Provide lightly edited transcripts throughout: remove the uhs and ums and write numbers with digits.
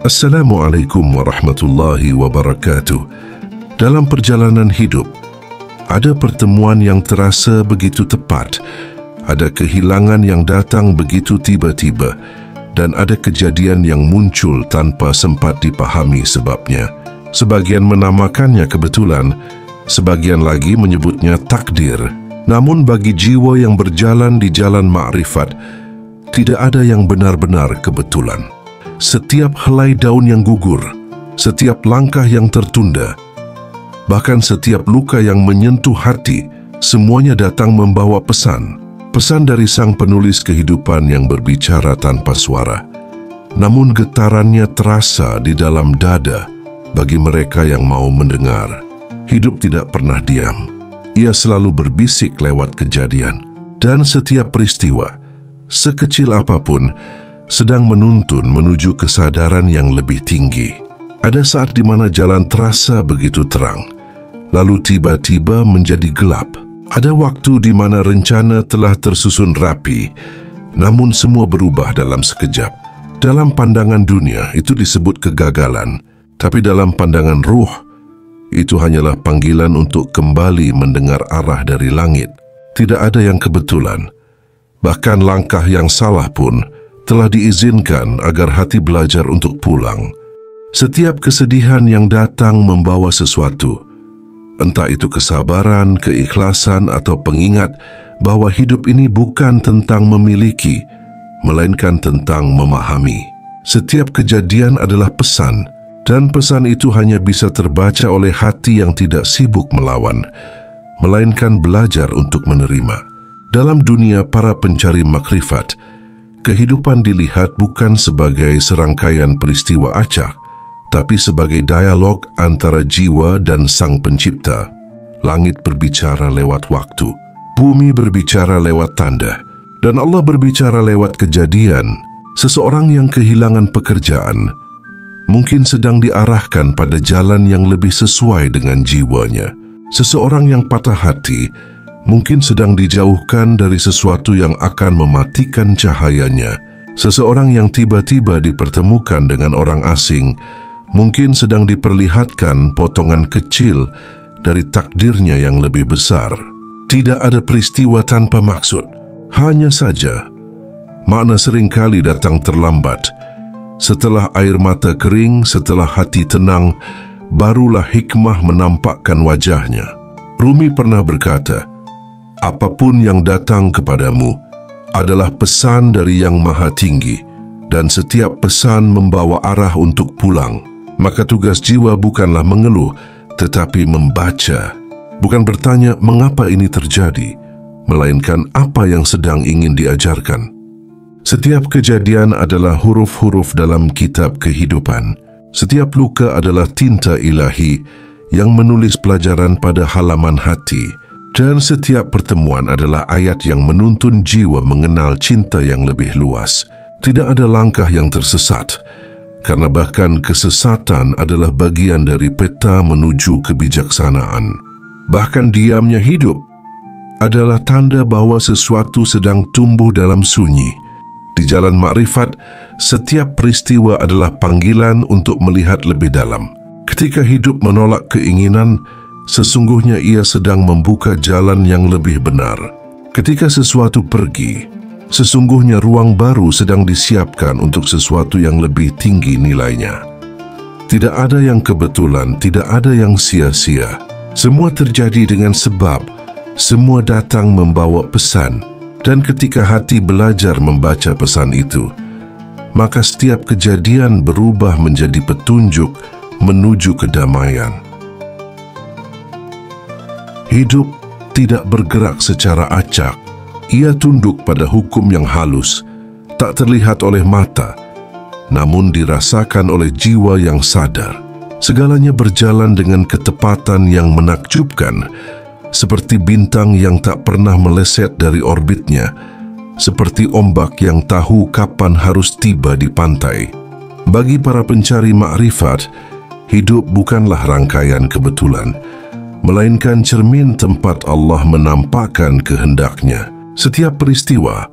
Assalamualaikum warahmatullahi wabarakatuh. Dalam perjalanan hidup, ada pertemuan yang terasa begitu tepat, ada kehilangan yang datang begitu tiba-tiba, dan ada kejadian yang muncul tanpa sempat dipahami sebabnya. Sebagian menamakannya kebetulan, sebagian lagi menyebutnya takdir. Namun bagi jiwa yang berjalan di jalan ma'rifat, tidak ada yang benar-benar kebetulan. Setiap helai daun yang gugur, setiap langkah yang tertunda, bahkan setiap luka yang menyentuh hati, semuanya datang membawa pesan. Pesan dari sang penulis kehidupan yang berbicara tanpa suara. Namun getarannya terasa di dalam dada bagi mereka yang mau mendengar. Hidup tidak pernah diam. Ia selalu berbisik lewat kejadian. Dan setiap peristiwa, sekecil apapun, sedang menuntun menuju kesadaran yang lebih tinggi. Ada saat di mana jalan terasa begitu terang, lalu tiba-tiba menjadi gelap. Ada waktu di mana rencana telah tersusun rapi, namun semua berubah dalam sekejap. Dalam pandangan dunia, itu disebut kegagalan. Tapi dalam pandangan ruh, itu hanyalah panggilan untuk kembali mendengar arah dari langit. Tidak ada yang kebetulan. Bahkan langkah yang salah pun telah diizinkan agar hati belajar untuk pulang. Setiap kesedihan yang datang membawa sesuatu, entah itu kesabaran, keikhlasan, atau pengingat bahwa hidup ini bukan tentang memiliki, melainkan tentang memahami. Setiap kejadian adalah pesan, dan pesan itu hanya bisa terbaca oleh hati yang tidak sibuk melawan, melainkan belajar untuk menerima. Dalam dunia para pencari makrifat, kehidupan dilihat bukan sebagai serangkaian peristiwa acak, tapi sebagai dialog antara jiwa dan Sang Pencipta. Langit berbicara lewat waktu, bumi berbicara lewat tanda, dan Allah berbicara lewat kejadian. Seseorang yang kehilangan pekerjaan mungkin sedang diarahkan pada jalan yang lebih sesuai dengan jiwanya. Seseorang yang patah hati mungkin sedang dijauhkan dari sesuatu yang akan mematikan cahayanya. Seseorang yang tiba-tiba dipertemukan dengan orang asing mungkin sedang diperlihatkan potongan kecil dari takdirnya yang lebih besar. Tidak ada peristiwa tanpa maksud. Hanya saja, makna seringkali datang terlambat. Setelah air mata kering, setelah hati tenang, barulah hikmah menampakkan wajahnya. Rumi pernah berkata, apapun yang datang kepadamu adalah pesan dari Yang Maha Tinggi, dan setiap pesan membawa arah untuk pulang. Maka tugas jiwa bukanlah mengeluh, tetapi membaca. Bukan bertanya mengapa ini terjadi, melainkan apa yang sedang ingin diajarkan. Setiap kejadian adalah huruf-huruf dalam kitab kehidupan. Setiap luka adalah tinta ilahi yang menulis pelajaran pada halaman hati. Dan setiap pertemuan adalah ayat yang menuntun jiwa mengenal cinta yang lebih luas. Tidak ada langkah yang tersesat, karena bahkan kesesatan adalah bagian dari peta menuju kebijaksanaan. Bahkan diamnya hidup adalah tanda bahwa sesuatu sedang tumbuh dalam sunyi. Di jalan makrifat, setiap peristiwa adalah panggilan untuk melihat lebih dalam. Ketika hidup menolak keinginan, sesungguhnya ia sedang membuka jalan yang lebih benar. Ketika sesuatu pergi, sesungguhnya ruang baru sedang disiapkan untuk sesuatu yang lebih tinggi nilainya. Tidak ada yang kebetulan, tidak ada yang sia-sia. Semua terjadi dengan sebab, semua datang membawa pesan. Dan ketika hati belajar membaca pesan itu, maka setiap kejadian berubah menjadi petunjuk menuju kedamaian. Hidup tidak bergerak secara acak. Ia tunduk pada hukum yang halus, tak terlihat oleh mata, namun dirasakan oleh jiwa yang sadar. Segalanya berjalan dengan ketepatan yang menakjubkan, seperti bintang yang tak pernah meleset dari orbitnya, seperti ombak yang tahu kapan harus tiba di pantai. Bagi para pencari makrifat, hidup bukanlah rangkaian kebetulan, melainkan cermin tempat Allah menampakkan kehendaknya. Setiap peristiwa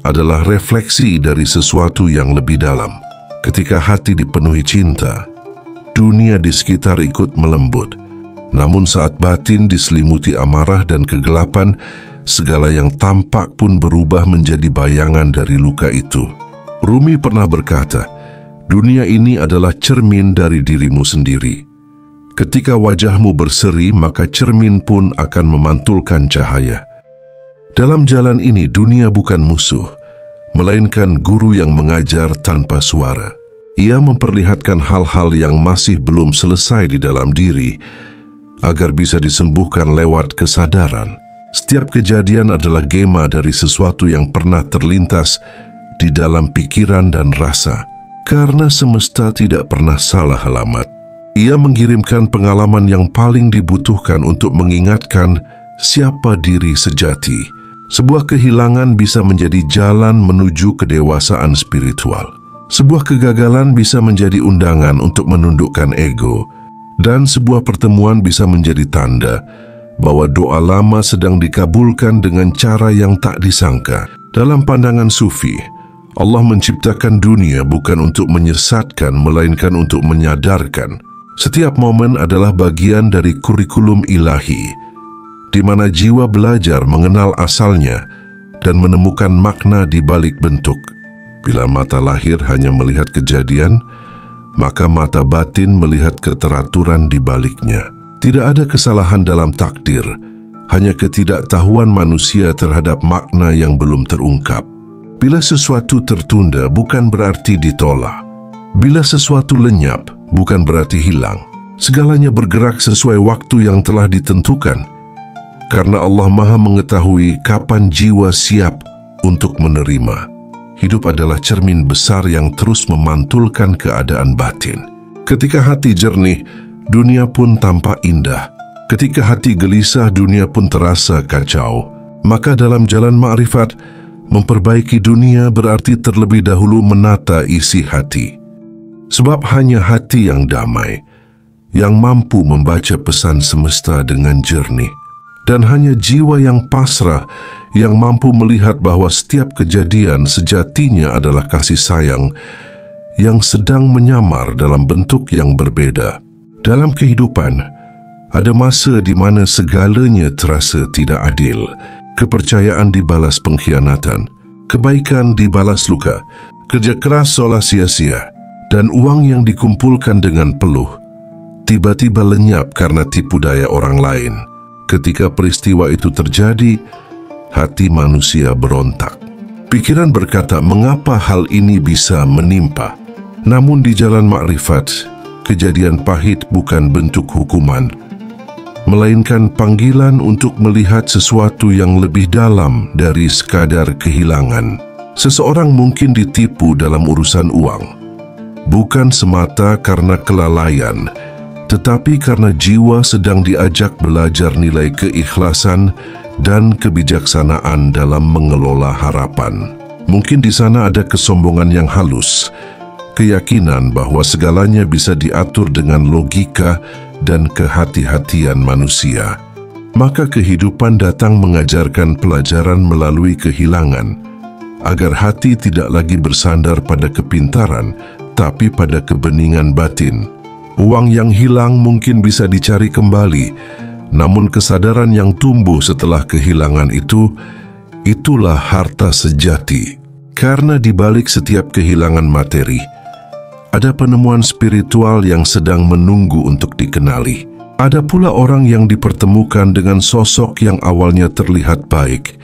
adalah refleksi dari sesuatu yang lebih dalam. Ketika hati dipenuhi cinta, dunia di sekitar ikut melembut. Namun saat batin diselimuti amarah dan kegelapan, segala yang tampak pun berubah menjadi bayangan dari luka itu. Rumi pernah berkata, dunia ini adalah cermin dari dirimu sendiri. Ketika wajahmu berseri, maka cermin pun akan memantulkan cahaya. Dalam jalan ini, dunia bukan musuh, melainkan guru yang mengajar tanpa suara. Ia memperlihatkan hal-hal yang masih belum selesai di dalam diri, agar bisa disembuhkan lewat kesadaran. Setiap kejadian adalah gema dari sesuatu yang pernah terlintas di dalam pikiran dan rasa. Karena semesta tidak pernah salah alamat, ia mengirimkan pengalaman yang paling dibutuhkan untuk mengingatkan siapa diri sejati. Sebuah kehilangan bisa menjadi jalan menuju kedewasaan spiritual. Sebuah kegagalan bisa menjadi undangan untuk menundukkan ego. Dan sebuah pertemuan bisa menjadi tanda bahwa doa lama sedang dikabulkan dengan cara yang tak disangka. Dalam pandangan Sufi, Allah menciptakan dunia bukan untuk menyesatkan, melainkan untuk menyadarkan. Setiap momen adalah bagian dari kurikulum ilahi, di mana jiwa belajar mengenal asalnya dan menemukan makna di balik bentuk. Bila mata lahir hanya melihat kejadian, maka mata batin melihat keteraturan di baliknya. Tidak ada kesalahan dalam takdir, hanya ketidaktahuan manusia terhadap makna yang belum terungkap. Bila sesuatu tertunda, bukan berarti ditolak. Bila sesuatu lenyap, bukan berarti hilang. Segalanya bergerak sesuai waktu yang telah ditentukan, karena Allah Maha mengetahui kapan jiwa siap untuk menerima. Hidup adalah cermin besar yang terus memantulkan keadaan batin. Ketika hati jernih, dunia pun tampak indah. Ketika hati gelisah, dunia pun terasa kacau. Maka dalam jalan ma'rifat, memperbaiki dunia berarti terlebih dahulu menata isi hati. Sebab hanya hati yang damai, yang mampu membaca pesan semesta dengan jernih. Dan hanya jiwa yang pasrah, yang mampu melihat bahwa setiap kejadian sejatinya adalah kasih sayang yang sedang menyamar dalam bentuk yang berbeda. Dalam kehidupan, ada masa di mana segalanya terasa tidak adil. Kepercayaan dibalas pengkhianatan, kebaikan dibalas luka, kerja keras seolah sia-sia, dan uang yang dikumpulkan dengan peluh tiba-tiba lenyap karena tipu daya orang lain. Ketika peristiwa itu terjadi, hati manusia berontak. Pikiran berkata, mengapa hal ini bisa menimpa? Namun di jalan makrifat, kejadian pahit bukan bentuk hukuman, melainkan panggilan untuk melihat sesuatu yang lebih dalam dari sekadar kehilangan. Seseorang mungkin ditipu dalam urusan uang, bukan semata karena kelalaian, tetapi karena jiwa sedang diajak belajar nilai keikhlasan dan kebijaksanaan dalam mengelola harapan. Mungkin di sana ada kesombongan yang halus, keyakinan bahwa segalanya bisa diatur dengan logika dan kehati-hatian manusia. Maka kehidupan datang mengajarkan pelajaran melalui kehilangan, agar hati tidak lagi bersandar pada kepintaran, tapi pada kebeningan batin. Uang yang hilang mungkin bisa dicari kembali, namun kesadaran yang tumbuh setelah kehilangan itu, itulah harta sejati. Karena di balik setiap kehilangan materi, ada penemuan spiritual yang sedang menunggu untuk dikenali. Ada pula orang yang dipertemukan dengan sosok yang awalnya terlihat baik,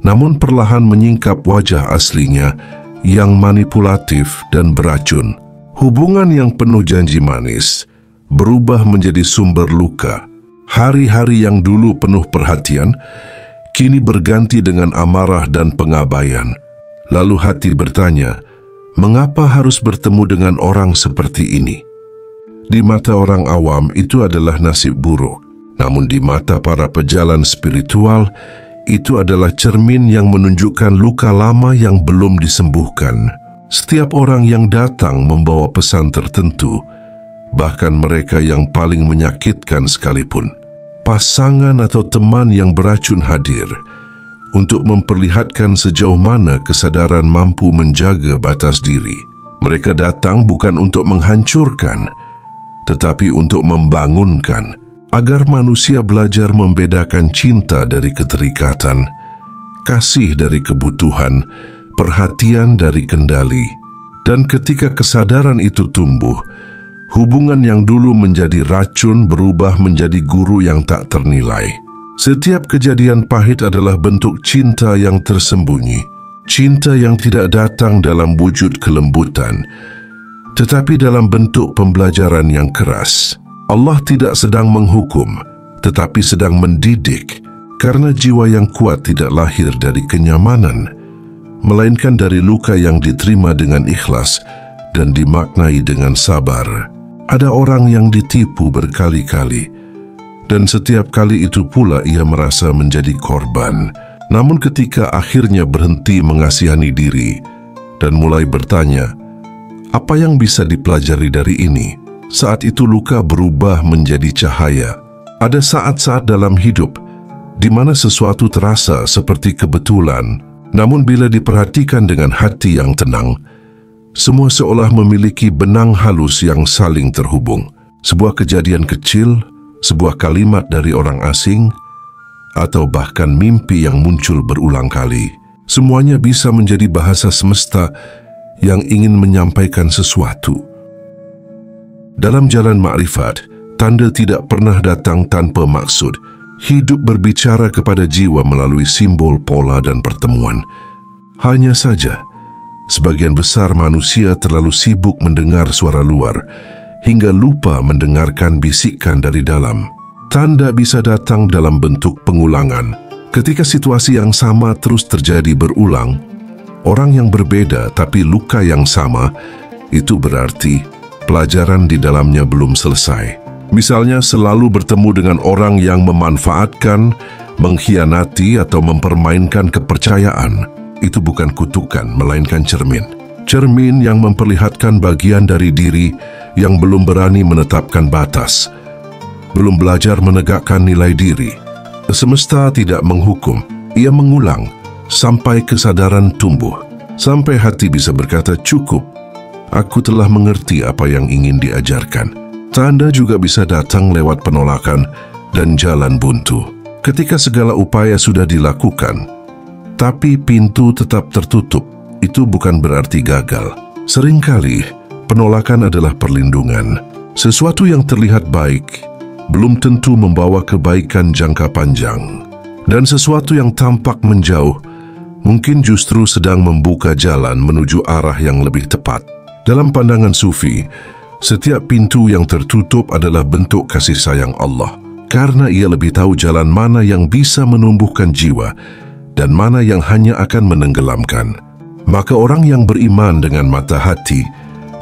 namun perlahan menyingkap wajah aslinya yang manipulatif dan beracun. Hubungan yang penuh janji manis berubah menjadi sumber luka. Hari-hari yang dulu penuh perhatian, kini berganti dengan amarah dan pengabaian. Lalu hati bertanya, mengapa harus bertemu dengan orang seperti ini? Di mata orang awam itu adalah nasib buruk. Namun di mata para pejalan spiritual, itu adalah cermin yang menunjukkan luka lama yang belum disembuhkan. Setiap orang yang datang membawa pesan tertentu, bahkan mereka yang paling menyakitkan sekalipun. Pasangan atau teman yang beracun hadir untuk memperlihatkan sejauh mana kesadaran mampu menjaga batas diri. Mereka datang bukan untuk menghancurkan, tetapi untuk membangunkan, agar manusia belajar membedakan cinta dari keterikatan, kasih dari kebutuhan, perhatian dari kendali. Dan ketika kesadaran itu tumbuh, hubungan yang dulu menjadi racun berubah menjadi guru yang tak ternilai. Setiap kejadian pahit adalah bentuk cinta yang tersembunyi, cinta yang tidak datang dalam wujud kelembutan, tetapi dalam bentuk pembelajaran yang keras. Allah tidak sedang menghukum, tetapi sedang mendidik, karena jiwa yang kuat tidak lahir dari kenyamanan, melainkan dari luka yang diterima dengan ikhlas dan dimaknai dengan sabar. Ada orang yang ditipu berkali-kali, dan setiap kali itu pula ia merasa menjadi korban. Namun ketika akhirnya berhenti mengasihani diri dan mulai bertanya, apa yang bisa dipelajari dari ini? Saat itu luka berubah menjadi cahaya. Ada saat-saat dalam hidup di mana sesuatu terasa seperti kebetulan, namun bila diperhatikan dengan hati yang tenang, semua seolah memiliki benang halus yang saling terhubung. Sebuah kejadian kecil, sebuah kalimat dari orang asing, atau bahkan mimpi yang muncul berulang kali. Semuanya bisa menjadi bahasa semesta yang ingin menyampaikan sesuatu. Dalam jalan makrifat, tanda tidak pernah datang tanpa maksud. Hidup berbicara kepada jiwa melalui simbol, pola, dan pertemuan. Hanya saja, sebagian besar manusia terlalu sibuk mendengar suara luar, hingga lupa mendengarkan bisikan dari dalam. Tanda bisa datang dalam bentuk pengulangan. Ketika situasi yang sama terus terjadi berulang, orang yang berbeda tapi luka yang sama, itu berarti pelajaran di dalamnya belum selesai. Misalnya selalu bertemu dengan orang yang memanfaatkan, mengkhianati atau mempermainkan kepercayaan. Itu bukan kutukan, melainkan cermin. Cermin yang memperlihatkan bagian dari diri yang belum berani menetapkan batas, belum belajar menegakkan nilai diri. Semesta tidak menghukum, ia mengulang sampai kesadaran tumbuh, sampai hati bisa berkata cukup. Aku telah mengerti apa yang ingin diajarkan. Tanda juga bisa datang lewat penolakan dan jalan buntu. Ketika segala upaya sudah dilakukan, tapi pintu tetap tertutup, itu bukan berarti gagal. Seringkali, penolakan adalah perlindungan. Sesuatu yang terlihat baik belum tentu membawa kebaikan jangka panjang. Dan sesuatu yang tampak menjauh mungkin justru sedang membuka jalan menuju arah yang lebih tepat. Dalam pandangan Sufi, setiap pintu yang tertutup adalah bentuk kasih sayang Allah, karena ia lebih tahu jalan mana yang bisa menumbuhkan jiwa dan mana yang hanya akan menenggelamkan. Maka orang yang beriman dengan mata hati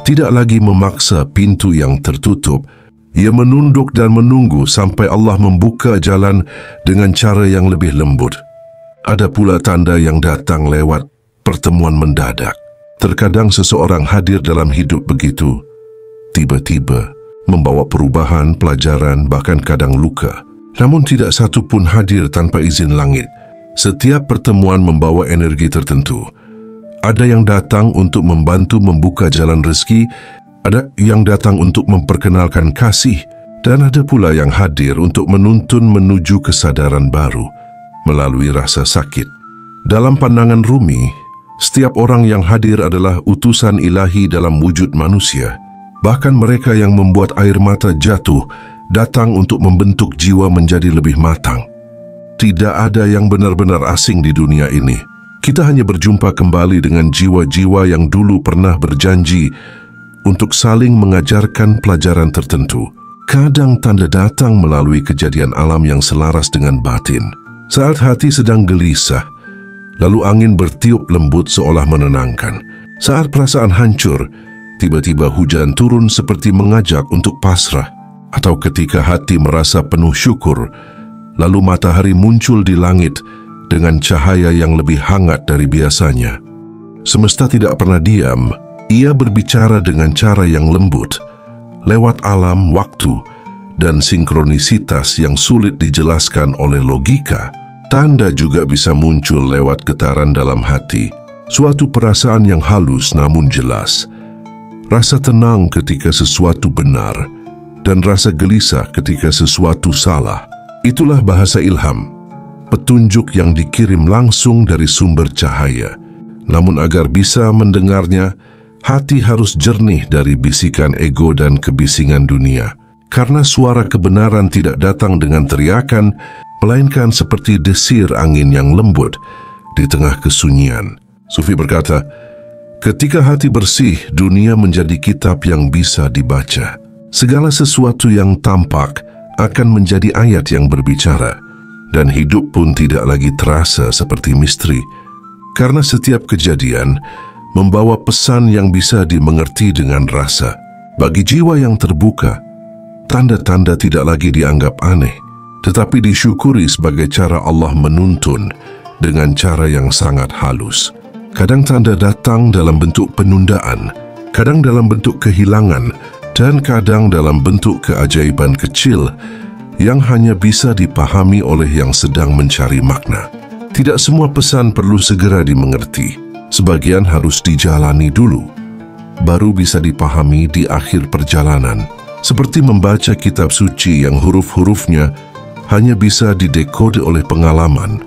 tidak lagi memaksa pintu yang tertutup. Ia menunduk dan menunggu sampai Allah membuka jalan dengan cara yang lebih lembut. Ada pula tanda yang datang lewat pertemuan mendadak. Terkadang seseorang hadir dalam hidup begitu tiba-tiba, membawa perubahan, pelajaran, bahkan kadang luka. Namun tidak satu pun hadir tanpa izin langit. Setiap pertemuan membawa energi tertentu. Ada yang datang untuk membantu membuka jalan rezeki, ada yang datang untuk memperkenalkan kasih, dan ada pula yang hadir untuk menuntun menuju kesadaran baru melalui rasa sakit. Dalam pandangan Rumi, setiap orang yang hadir adalah utusan ilahi dalam wujud manusia. Bahkan mereka yang membuat air mata jatuh datang untuk membentuk jiwa menjadi lebih matang. Tidak ada yang benar-benar asing di dunia ini. Kita hanya berjumpa kembali dengan jiwa-jiwa yang dulu pernah berjanji untuk saling mengajarkan pelajaran tertentu. Kadang tanda datang melalui kejadian alam yang selaras dengan batin. Saat hati sedang gelisah, lalu angin bertiup lembut seolah menenangkan. Saat perasaan hancur, tiba-tiba hujan turun seperti mengajak untuk pasrah. Atau ketika hati merasa penuh syukur, lalu matahari muncul di langit dengan cahaya yang lebih hangat dari biasanya. Semesta tidak pernah diam. Ia berbicara dengan cara yang lembut, lewat alam, waktu, dan sinkronisitas yang sulit dijelaskan oleh logika. Tanda juga bisa muncul lewat getaran dalam hati, suatu perasaan yang halus namun jelas, rasa tenang ketika sesuatu benar, dan rasa gelisah ketika sesuatu salah. Itulah bahasa ilham, petunjuk yang dikirim langsung dari sumber cahaya. Namun agar bisa mendengarnya, hati harus jernih dari bisikan ego dan kebisingan dunia. Karena suara kebenaran tidak datang dengan teriakan, melainkan seperti desir angin yang lembut di tengah kesunyian. Sufi berkata, ketika hati bersih, dunia menjadi kitab yang bisa dibaca. Segala sesuatu yang tampak akan menjadi ayat yang berbicara, dan hidup pun tidak lagi terasa seperti misteri. Karena setiap kejadian membawa pesan yang bisa dimengerti dengan rasa. Bagi jiwa yang terbuka, tanda-tanda tidak lagi dianggap aneh, tetapi disyukuri sebagai cara Allah menuntun dengan cara yang sangat halus. Kadang tanda datang dalam bentuk penundaan, kadang dalam bentuk kehilangan, dan kadang dalam bentuk keajaiban kecil yang hanya bisa dipahami oleh yang sedang mencari makna. Tidak semua pesan perlu segera dimengerti. Sebagian harus dijalani dulu, baru bisa dipahami di akhir perjalanan. Seperti membaca kitab suci yang huruf-hurufnya hanya bisa didekode oleh pengalaman,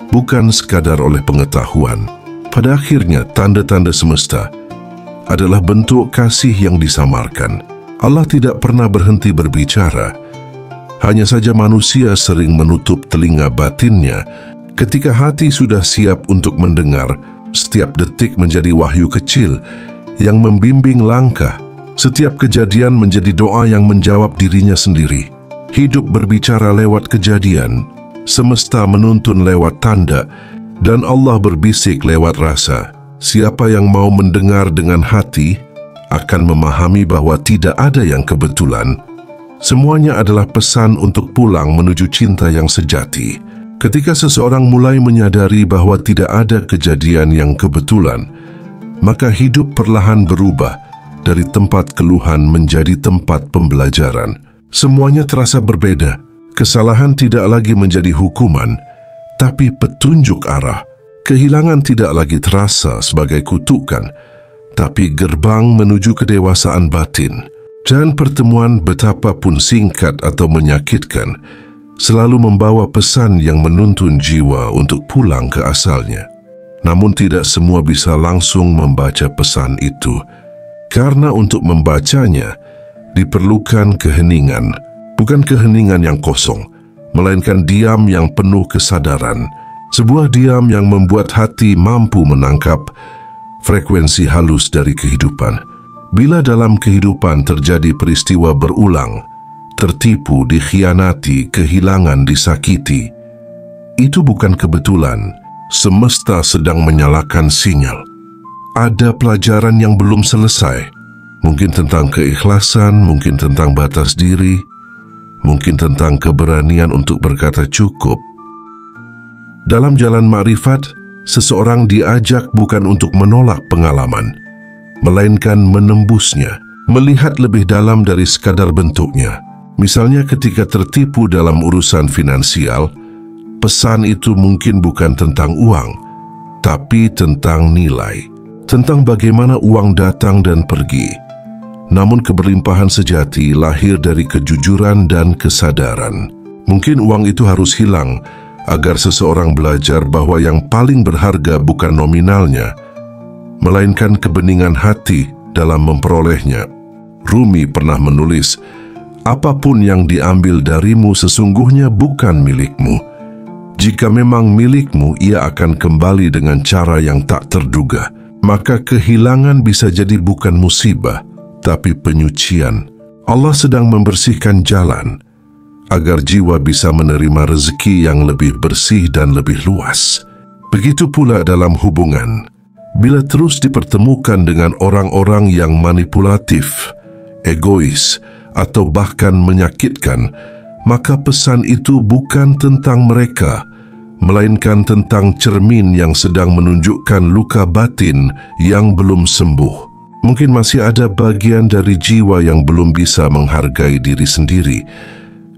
bukan sekadar oleh pengetahuan. Pada akhirnya, tanda-tanda semesta adalah bentuk kasih yang disamarkan. Allah tidak pernah berhenti berbicara. Hanya saja manusia sering menutup telinga batinnya. Ketika hati sudah siap untuk mendengar, setiap detik menjadi wahyu kecil yang membimbing langkah. Setiap kejadian menjadi doa yang menjawab dirinya sendiri. Hidup berbicara lewat kejadian, semesta menuntun lewat tanda, dan Allah berbisik lewat rasa. Siapa yang mau mendengar dengan hati akan memahami bahwa tidak ada yang kebetulan. Semuanya adalah pesan untuk pulang menuju cinta yang sejati. Ketika seseorang mulai menyadari bahwa tidak ada kejadian yang kebetulan, maka hidup perlahan berubah dari tempat keluhan menjadi tempat pembelajaran. Semuanya terasa berbeda. Kesalahan tidak lagi menjadi hukuman, tapi petunjuk arah. Kehilangan tidak lagi terasa sebagai kutukan, tapi gerbang menuju kedewasaan batin. Dan pertemuan betapapun singkat atau menyakitkan, selalu membawa pesan yang menuntun jiwa untuk pulang ke asalnya. Namun tidak semua bisa langsung membaca pesan itu, karena untuk membacanya diperlukan keheningan, bukan keheningan yang kosong, melainkan diam yang penuh kesadaran. Sebuah diam yang membuat hati mampu menangkap frekuensi halus dari kehidupan. Bila dalam kehidupan terjadi peristiwa berulang, tertipu, dikhianati, kehilangan, disakiti, itu bukan kebetulan. Semesta sedang menyalakan sinyal. Ada pelajaran yang belum selesai. Mungkin tentang keikhlasan, mungkin tentang batas diri, mungkin tentang keberanian untuk berkata cukup. Dalam jalan ma'rifat, seseorang diajak bukan untuk menolak pengalaman, melainkan menembusnya, melihat lebih dalam dari sekadar bentuknya. Misalnya ketika tertipu dalam urusan finansial, pesan itu mungkin bukan tentang uang, tapi tentang nilai, tentang bagaimana uang datang dan pergi. Namun keberlimpahan sejati lahir dari kejujuran dan kesadaran. Mungkin uang itu harus hilang agar seseorang belajar bahwa yang paling berharga bukan nominalnya, melainkan kebeningan hati dalam memperolehnya. Rumi pernah menulis, apapun yang diambil darimu sesungguhnya bukan milikmu. Jika memang milikmu, ia akan kembali dengan cara yang tak terduga. Maka kehilangan bisa jadi bukan musibah, tapi penyucian. Allah sedang membersihkan jalan, agar jiwa bisa menerima rezeki yang lebih bersih dan lebih luas. Begitu pula dalam hubungan. Bila terus dipertemukan dengan orang-orang yang manipulatif, egois, atau bahkan menyakitkan, maka pesan itu bukan tentang mereka, melainkan tentang cermin yang sedang menunjukkan luka batin yang belum sembuh. Mungkin masih ada bagian dari jiwa yang belum bisa menghargai diri sendiri,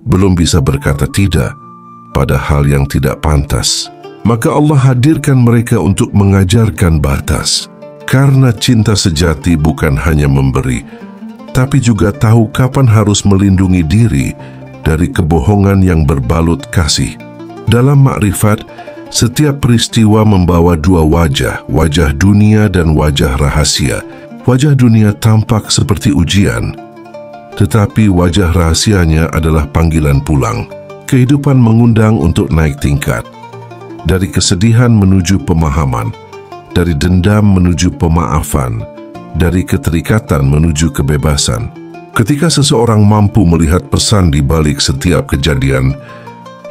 belum bisa berkata tidak pada hal yang tidak pantas. Maka Allah hadirkan mereka untuk mengajarkan batas. Karena cinta sejati bukan hanya memberi, tapi juga tahu kapan harus melindungi diri dari kebohongan yang berbalut kasih. Dalam makrifat, setiap peristiwa membawa dua wajah, wajah dunia dan wajah rahasia. Wajah dunia tampak seperti ujian, tetapi wajah rahasianya adalah panggilan pulang. Kehidupan mengundang untuk naik tingkat. Dari kesedihan menuju pemahaman, dari dendam menuju pemaafan, dari keterikatan menuju kebebasan. Ketika seseorang mampu melihat pesan di balik setiap kejadian,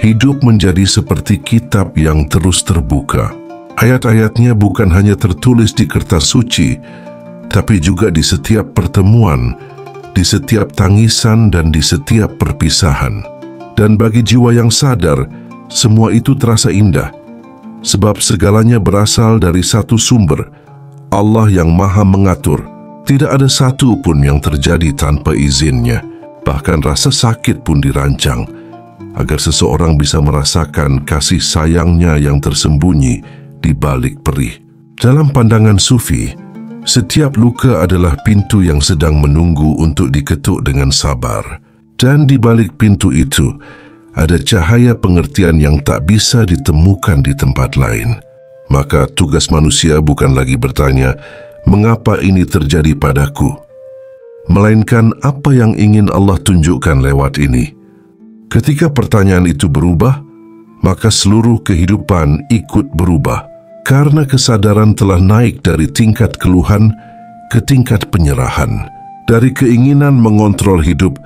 hidup menjadi seperti kitab yang terus terbuka. Ayat-ayatnya bukan hanya tertulis di kertas suci, tapi juga di setiap pertemuan, di setiap tangisan dan di setiap perpisahan. Dan bagi jiwa yang sadar, semua itu terasa indah, sebab segalanya berasal dari satu sumber, Allah yang Maha Mengatur. Tidak ada satu pun yang terjadi tanpa izinnya. Bahkan rasa sakit pun dirancang, agar seseorang bisa merasakan kasih sayangnya yang tersembunyi di balik perih. Dalam pandangan Sufi, setiap luka adalah pintu yang sedang menunggu untuk diketuk dengan sabar. Dan di balik pintu itu, ada cahaya pengertian yang tak bisa ditemukan di tempat lain. Maka tugas manusia bukan lagi bertanya, mengapa ini terjadi padaku? Melainkan apa yang ingin Allah tunjukkan lewat ini. Ketika pertanyaan itu berubah, maka seluruh kehidupan ikut berubah. Karena kesadaran telah naik dari tingkat keluhan ke tingkat penyerahan. Dari keinginan mengontrol hidup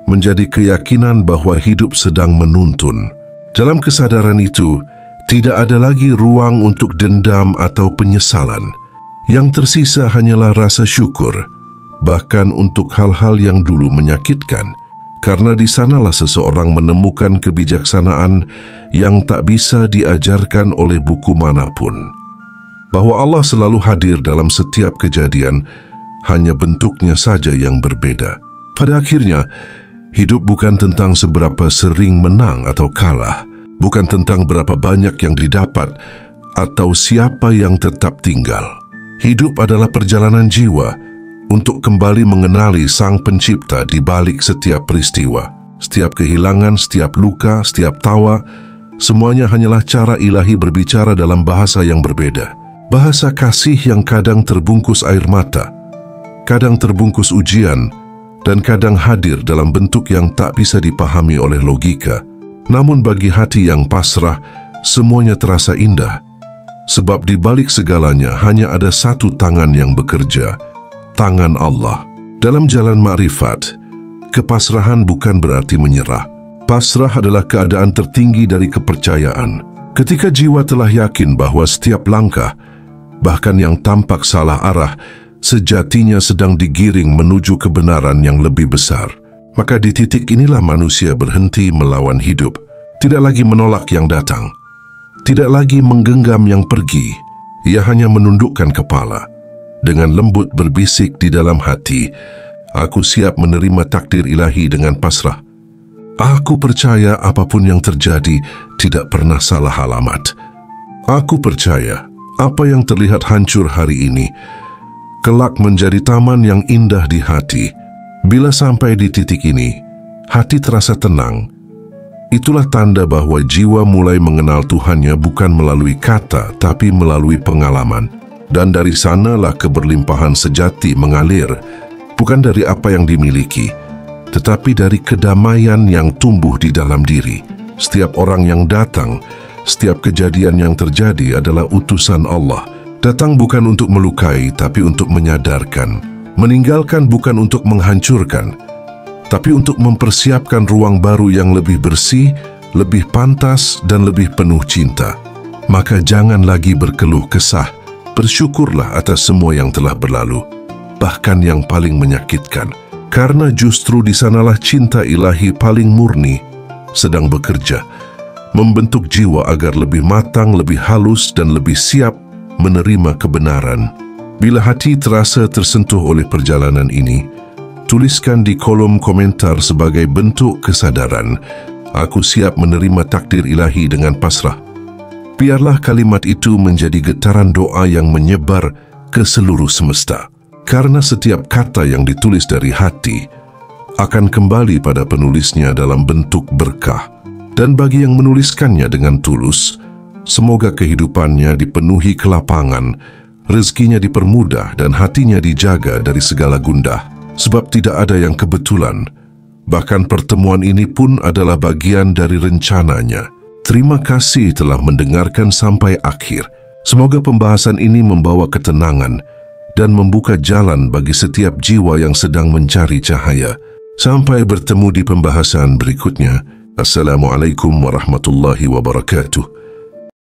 menjadi keyakinan bahwa hidup sedang menuntun. Dalam kesadaran itu, tidak ada lagi ruang untuk dendam atau penyesalan. Yang tersisa hanyalah rasa syukur, bahkan untuk hal-hal yang dulu menyakitkan. Karena di sanalah seseorang menemukan kebijaksanaan yang tak bisa diajarkan oleh buku manapun. Bahwa Allah selalu hadir dalam setiap kejadian, hanya bentuknya saja yang berbeda. Pada akhirnya, hidup bukan tentang seberapa sering menang atau kalah, bukan tentang berapa banyak yang didapat atau siapa yang tetap tinggal. Hidup adalah perjalanan jiwa untuk kembali mengenali Sang Pencipta di balik setiap peristiwa. Setiap kehilangan, setiap luka, setiap tawa, semuanya hanyalah cara ilahi berbicara dalam bahasa yang berbeda. Bahasa kasih yang kadang terbungkus air mata, kadang terbungkus ujian, dan kadang hadir dalam bentuk yang tak bisa dipahami oleh logika. Namun bagi hati yang pasrah, semuanya terasa indah. Sebab di balik segalanya hanya ada satu tangan yang bekerja, tangan Allah. Dalam jalan makrifat, kepasrahan bukan berarti menyerah. Pasrah adalah keadaan tertinggi dari kepercayaan. Ketika jiwa telah yakin bahwa setiap langkah, bahkan yang tampak salah arah, sejatinya sedang digiring menuju kebenaran yang lebih besar, maka di titik inilah manusia berhenti melawan hidup. Tidak lagi menolak yang datang, tidak lagi menggenggam yang pergi. Ia hanya menundukkan kepala, dengan lembut berbisik di dalam hati, aku siap menerima takdir ilahi dengan pasrah. Aku percaya apapun yang terjadi tidak pernah salah alamat. Aku percaya apa yang terlihat hancur hari ini kelak menjadi taman yang indah di hati. Bila sampai di titik ini, hati terasa tenang. Itulah tanda bahwa jiwa mulai mengenal Tuhannya bukan melalui kata, tapi melalui pengalaman. Dan dari sanalah keberlimpahan sejati mengalir, bukan dari apa yang dimiliki, tetapi dari kedamaian yang tumbuh di dalam diri. Setiap orang yang datang, setiap kejadian yang terjadi adalah utusan Allah. Datang bukan untuk melukai, tapi untuk menyadarkan. Meninggalkan bukan untuk menghancurkan, tapi untuk mempersiapkan ruang baru yang lebih bersih, lebih pantas, dan lebih penuh cinta. Maka jangan lagi berkeluh kesah. Bersyukurlah atas semua yang telah berlalu, bahkan yang paling menyakitkan. Karena justru di sanalah cinta ilahi paling murni sedang bekerja, membentuk jiwa agar lebih matang, lebih halus, dan lebih siap menerima kebenaran. Bila hati terasa tersentuh oleh perjalanan ini, tuliskan di kolom komentar sebagai bentuk kesadaran, aku siap menerima takdir ilahi dengan pasrah. Biarlah kalimat itu menjadi getaran doa yang menyebar ke seluruh semesta. Karena setiap kata yang ditulis dari hati akan kembali pada penulisnya dalam bentuk berkah. Dan bagi yang menuliskannya dengan tulus, semoga kehidupannya dipenuhi kelapangan, rezekinya dipermudah dan hatinya dijaga dari segala gundah. Sebab tidak ada yang kebetulan. Bahkan pertemuan ini pun adalah bagian dari rencananya. Terima kasih telah mendengarkan sampai akhir. Semoga pembahasan ini membawa ketenangan dan membuka jalan bagi setiap jiwa yang sedang mencari cahaya. Sampai bertemu di pembahasan berikutnya. Assalamualaikum warahmatullahi wabarakatuh.